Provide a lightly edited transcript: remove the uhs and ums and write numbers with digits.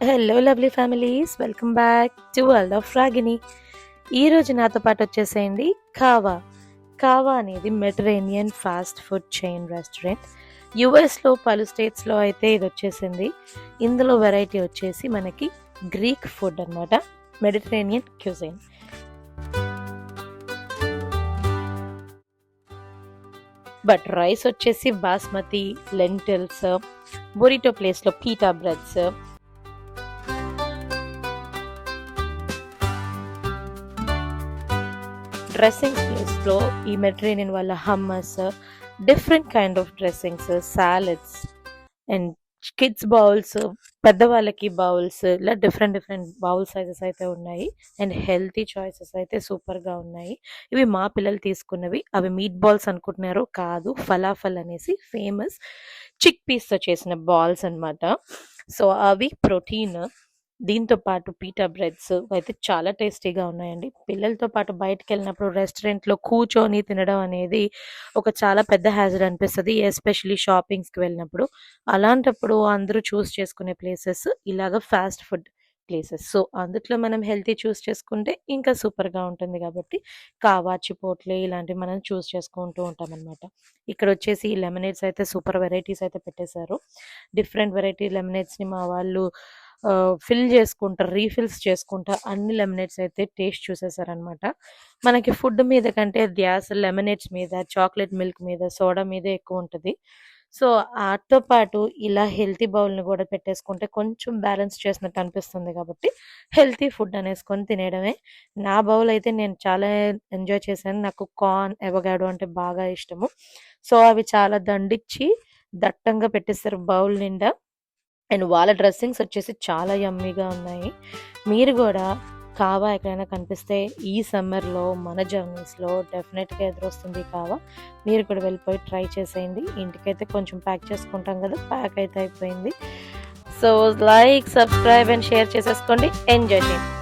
Hello lovely families, welcome back to world of Ragini. ఈరోజు నాతో పాటు వచ్చేసేయండి కావా. కావా అనేది Mediterranean fast food chain restaurant. యుఎస్లో పలు స్టేట్స్లో అయితే ఇది వచ్చేసింది. ఇందులో వెరైటీ వచ్చేసి మనకి గ్రీక్ ఫుడ్ అనమాట, మెడిటరేనియన్ క్యూజిన్. బట్ రైస్ వచ్చేసి బాస్మతి, లెంటిల్స్, బొరిటో ప్లేస్లో పీటా బ్రెడ్స్, డ్రెస్సింగ్స్ ప్లేస్లో ఈ మెడిటరేనియన్ వాళ్ళ hummus, different kind of dressings, salads and kids bowls, పెద్దవాళ్ళకి బౌల్స్, ఇలా డిఫరెంట్ బౌల్ సైజెస్ అయితే ఉన్నాయి. అండ్ హెల్తీ చాయిసెస్ అయితే సూపర్గా ఉన్నాయి. ఇవి మా పిల్లలు తీసుకున్నవి. అవి మీట్ బాల్స్ అనుకుంటున్నారు, కాదు, ఫలాఫల్ అనేసి ఫేమస్ చిక్ పీస్తో చేసిన బాల్స్ అనమాట. సో అవి ప్రోటీన్. దీంతో పాటు పీటా బ్రెడ్స్ అయితే చాలా టేస్టీగా ఉన్నాయండి. పిల్లలతో పాటు బయటకు వెళ్ళినప్పుడు రెస్టారెంట్లో కూర్చొని తినడం అనేది ఒక చాలా పెద్ద హ్యాజర్డ్ అనిపిస్తుంది, ఎస్పెషలీ షాపింగ్స్కి వెళ్ళినప్పుడు. అలాంటప్పుడు అందరూ చూస్ చేసుకునే ప్లేసెస్ ఇలాగ ఫాస్ట్ ఫుడ్ ప్లేసెస్. సో అందుట్లో మనం హెల్తీ చూస్ చేసుకుంటే ఇంకా సూపర్గా ఉంటుంది. కాబట్టి కావా, చిపోట్లే ఇలాంటివి మనం చూస్ చేసుకుంటూ ఉంటాం అనమాట. ఇక్కడ వచ్చేసి లెమనేడ్స్ అయితే సూపర్ వెరైటీస్ అయితే పెట్టేశారు. డిఫరెంట్ వెరైటీ లెమనేడ్స్ని మా వాళ్ళు ఫిల్ చేసుకుంటారు, రీఫిల్స్ చేసుకుంటా అన్ని లెమనేడ్స్ అయితే టేస్ట్ చూసేసారనమాట. మనకి ఫుడ్ మీద కంటే ధ్యాస లెమనేడ్స్ మీద, చాక్లెట్ మిల్క్ మీద, సోడా మీదే ఎక్కువ ఉంటుంది. సో వాటితో పాటు ఇలా హెల్తీ బౌల్ని కూడా పెట్టేసుకుంటే కొంచెం బ్యాలెన్స్ చేసినట్టు అనిపిస్తుంది. కాబట్టి హెల్తీ ఫుడ్ అనేసుకొని తినేయడమే. నా బౌల్ అయితే నేను చాలా ఎంజాయ్ చేశాను. నాకు కార్న్, ఎవగాడో అంటే బాగా ఇష్టము. సో అవి చాలా దండిచ్చి దట్టంగా పెట్టేస్తారు బౌల్ నిండా. అండ్ వాళ్ళ డ్రెస్సింగ్స్ వచ్చేసి చాలా యమ్మీగా ఉన్నాయి. మీరు కూడా కావా ఎక్కడైనా కనిపిస్తే ఈ సమ్మర్లో మన జర్నీస్లో డెఫినెట్గా ఎదురొస్తుంది కావా. మీరు కూడా వెళ్ళిపోయి ట్రై చేసేయండి. ఇంటికైతే కొంచెం ప్యాక్ చేసుకుంటాం కదా, ప్యాక్ అయితే అయిపోయింది. So like, subscribe and share చేసేసుకోండి. ఎంజాయ్ చేయండి.